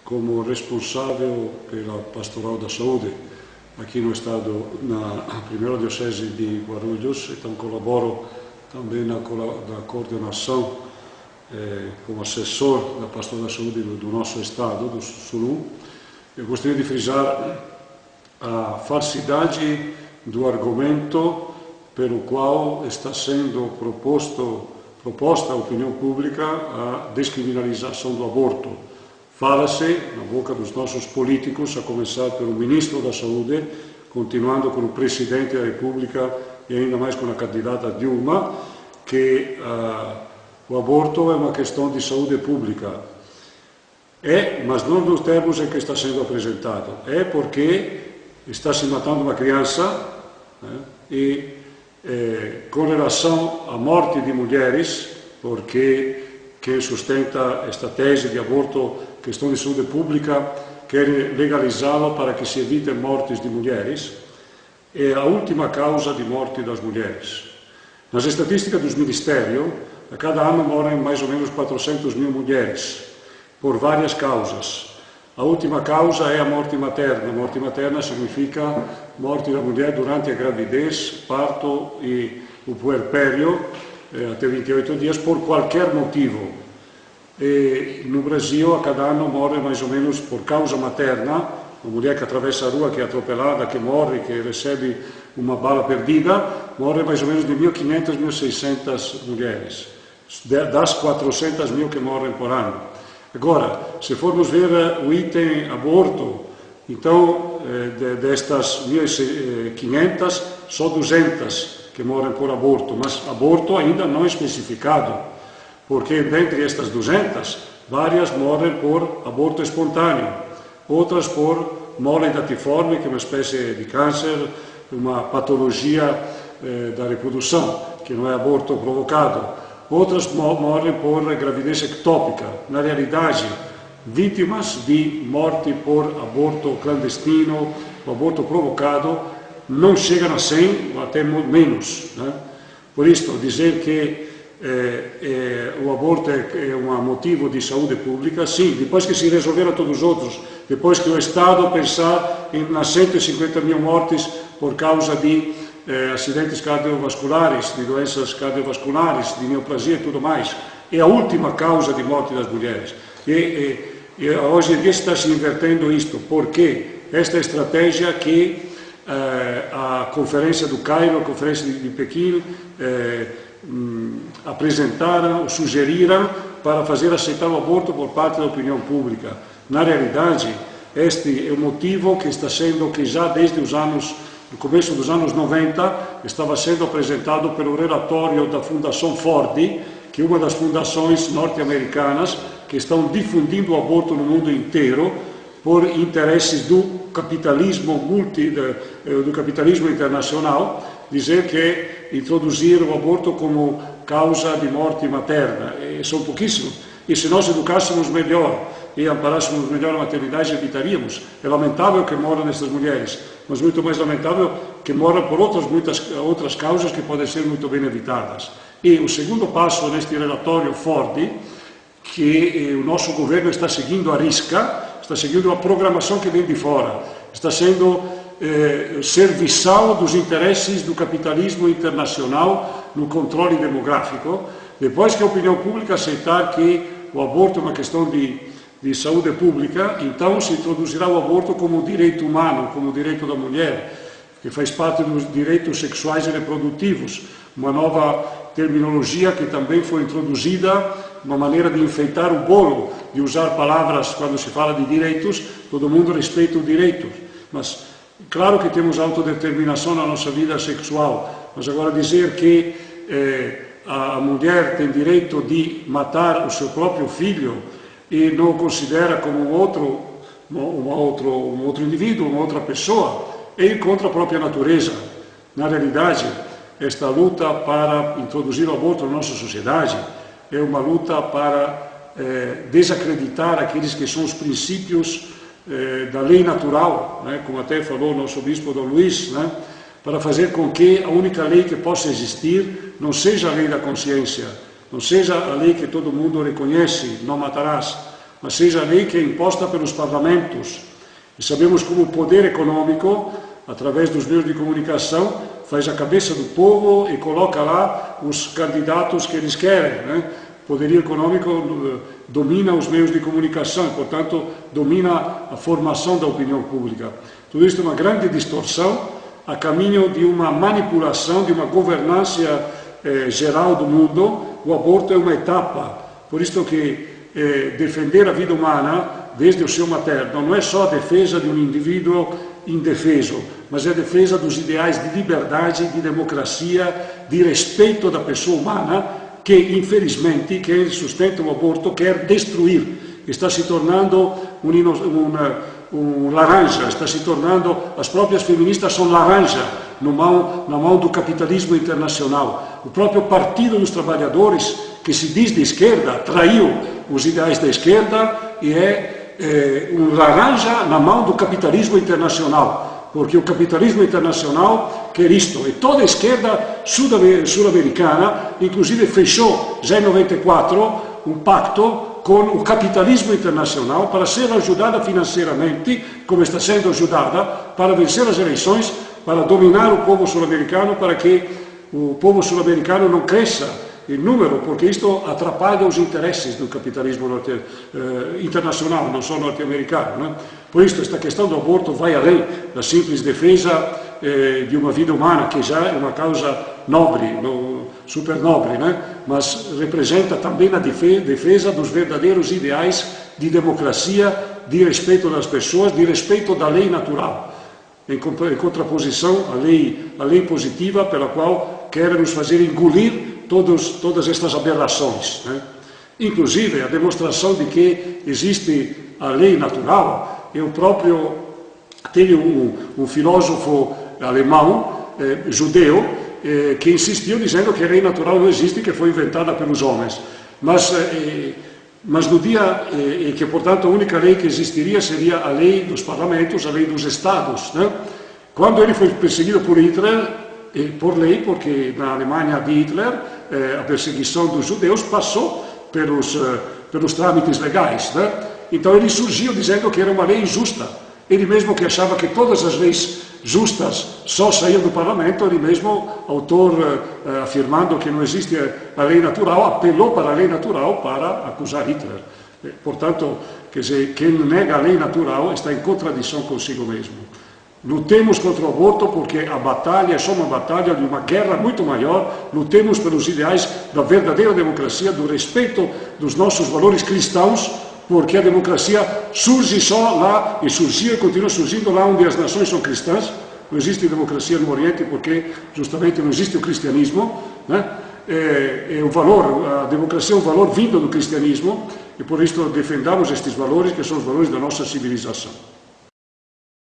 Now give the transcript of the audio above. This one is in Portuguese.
como responsável pela Pastoral da Saúde aqui no estado, na primeira diocese de Guarulhos, então colaboro também na coordenação como assessor da Pastoral da Saúde do nosso estado, do Sul. Eu gostaria de frisar a falsidade do argumento pelo qual está sendo proposta à opinião pública a descriminalização do aborto. Fala-se, na boca dos nossos políticos, a começar pelo ministro da Saúde, continuando com o presidente da República e ainda mais com a candidata Dilma, que o aborto é uma questão de saúde pública. Mas não nos termos em que está sendo apresentado. É porque está se matando uma criança, e com relação à morte de mulheres, porque quem sustenta esta tese de aborto, questão de saúde pública, quer legalizá-lo para que se evitem mortes de mulheres, é a última causa de morte das mulheres. Nas estatísticas dos ministérios, a cada ano morrem mais ou menos 400.000 mulheres, por várias causas. A última causa é a morte materna. A morte materna significa morte da mulher durante a gravidez, parto e o puerpério, até 28 dias, por qualquer motivo. E no Brasil, a cada ano morre mais ou menos por causa materna, uma mulher que atravessa a rua, que é atropelada, que morre, que recebe uma bala perdida, morre mais ou menos de 1.500, 1.600 mulheres, das 400.000 que morrem por ano. Agora, se formos ver o item aborto, então, destas 1.500, só 200 que morrem por aborto, mas aborto ainda não é especificado, porque dentre estas 200, várias morrem por aborto espontâneo, outras por mole datiforme, que é uma espécie de câncer, uma patologia da reprodução, que não é aborto provocado. Outras morrem por gravidez ectópica. Na realidade, vítimas de morte por aborto clandestino, aborto provocado, não chegam a 100, ou até menos. Por isso, dizer que o aborto é um motivo de saúde pública, sim, depois que se resolveram todos os outros, depois que o Estado pensar nas 150.000 mortes por causa de acidentes cardiovasculares, de doenças cardiovasculares, de neoplasia e tudo mais, é a última causa de morte das mulheres. E hoje em dia está se invertendo isto, porque esta estratégia que a Conferência do Cairo, a Conferência de Pequim, apresentaram, sugeriram para fazer aceitar o aborto por parte da opinião pública. Na realidade, este é o motivo que está sendo, que já desde os anos, no começo dos anos 90, estava sendo apresentado pelo relatório da Fundação Ford, que é uma das fundações norte-americanas que estão difundindo o aborto no mundo inteiro por interesses do capitalismo do capitalismo internacional, dizer que introduzir o aborto como causa de morte materna. São pouquíssimos. E se nós educássemos melhor e amparássemos melhor a maternidade, evitaríamos. É lamentável que moram estas mulheres, mas muito mais lamentável que moram por muitas outras causas que podem ser muito bem evitadas. E o segundo passo neste relatório Ford, que o nosso governo está seguindo à risca, está seguindo a programação que vem de fora, está sendo serviçal dos interesses do capitalismo internacional no controle demográfico, depois que a opinião pública aceitar que o aborto é uma questão de saúde pública, então se introduzirá o aborto como direito humano, como direito da mulher, que faz parte dos direitos sexuais e reprodutivos, uma nova terminologia que também foi introduzida, uma maneira de enfeitar o bolo, de usar palavras quando se fala de direitos, todo mundo respeita o direito, mas claro que temos autodeterminação na nossa vida sexual, mas agora dizer que a mulher tem direito de matar o seu próprio filho e não o considera como um outro indivíduo, uma outra pessoa, é contra a própria natureza. Na realidade, esta luta para introduzir o aborto na nossa sociedade é uma luta para desacreditar aqueles que são os princípios da lei natural, como até falou o nosso bispo Dom Luís, para fazer com que a única lei que possa existir não seja a lei da consciência, não seja a lei que todo mundo reconhece, não matarás. mas seja a lei que é imposta pelos parlamentos. E sabemos como o poder econômico, através dos meios de comunicação, faz a cabeça do povo e coloca lá os candidatos que eles querem, né? O poderio econômico domina os meios de comunicação e, portanto, domina a formação da opinião pública. Tudo isso é uma grande distorção a caminho de uma manipulação, de uma governança geral do mundo. O aborto é uma etapa. Por isso que defender a vida humana, desde o seu materno, não é só a defesa de um indivíduo indefeso, mas é a defesa dos ideais de liberdade, de democracia, de respeito da pessoa humana, que infelizmente quem sustenta o aborto quer destruir. Está se tornando um laranja, está se tornando, as próprias feministas são laranja na mão do capitalismo internacional. O próprio Partido dos Trabalhadores, que se diz de esquerda, traiu os ideais da esquerda e é um laranja na mão do capitalismo internacional, porque o capitalismo internacional quer isto, e toda a esquerda sul-americana, inclusive fechou já em 94 um pacto com o capitalismo internacional para ser ajudada financeiramente, como está sendo ajudada, para vencer as eleições, para dominar o povo sul-americano, para que o povo sul-americano não cresça em número, porque isto atrapalha os interesses do capitalismo internacional, não só norte-americano, né? Por isso, esta questão do aborto vai além da simples defesa de uma vida humana, que já é uma causa nobre, super nobre, né? Mas representa também a defesa dos verdadeiros ideais de democracia, de respeito das pessoas, de respeito da lei natural, em contraposição à lei positiva, pela qual querem nos fazer engolir todas estas aberrações, né? Inclusive a demonstração de que existe a lei natural. Eu próprio tenho um filósofo alemão, judeu, que insistiu dizendo que a lei natural não existe, que foi inventada pelos homens. Mas no dia em que, portanto, a única lei que existiria seria a lei dos parlamentos, a lei dos estados, né? Quando ele foi perseguido por Hitler, por lei, porque na Alemanha de Hitler a perseguição dos judeus passou pelos trâmites legais, né? Então ele surgiu dizendo que era uma lei injusta. Ele mesmo que achava que todas as leis justas só saíam do parlamento, ele mesmo, autor afirmando que não existe a lei natural, apelou para a lei natural para acusar Hitler. Portanto, quer dizer, quem nega a lei natural está em contradição consigo mesmo. Lutemos contra o aborto porque a batalha é só uma batalha de uma guerra muito maior. Lutemos pelos ideais da verdadeira democracia, do respeito dos nossos valores cristãos, porque a democracia surge só lá, e surgiu e continua surgindo lá onde as nações são cristãs. Não existe democracia no Oriente porque justamente não existe o cristianismo, né? A democracia é um valor vindo do cristianismo, e por isso defendamos estes valores, que são os valores da nossa civilização.